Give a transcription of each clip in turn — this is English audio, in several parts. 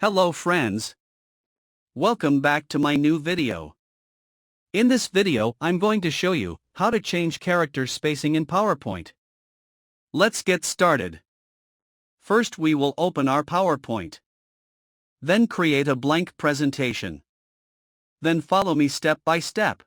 Hello friends. Welcome back to my new video. In this video, I'm going to show you how to change character spacing in PowerPoint. Let's get started. First we will open our PowerPoint. Then create a blank presentation. Then follow me step by step.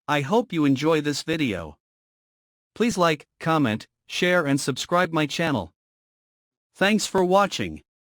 I hope you enjoy this video. Please like, comment, share and subscribe my channel. Thanks for watching.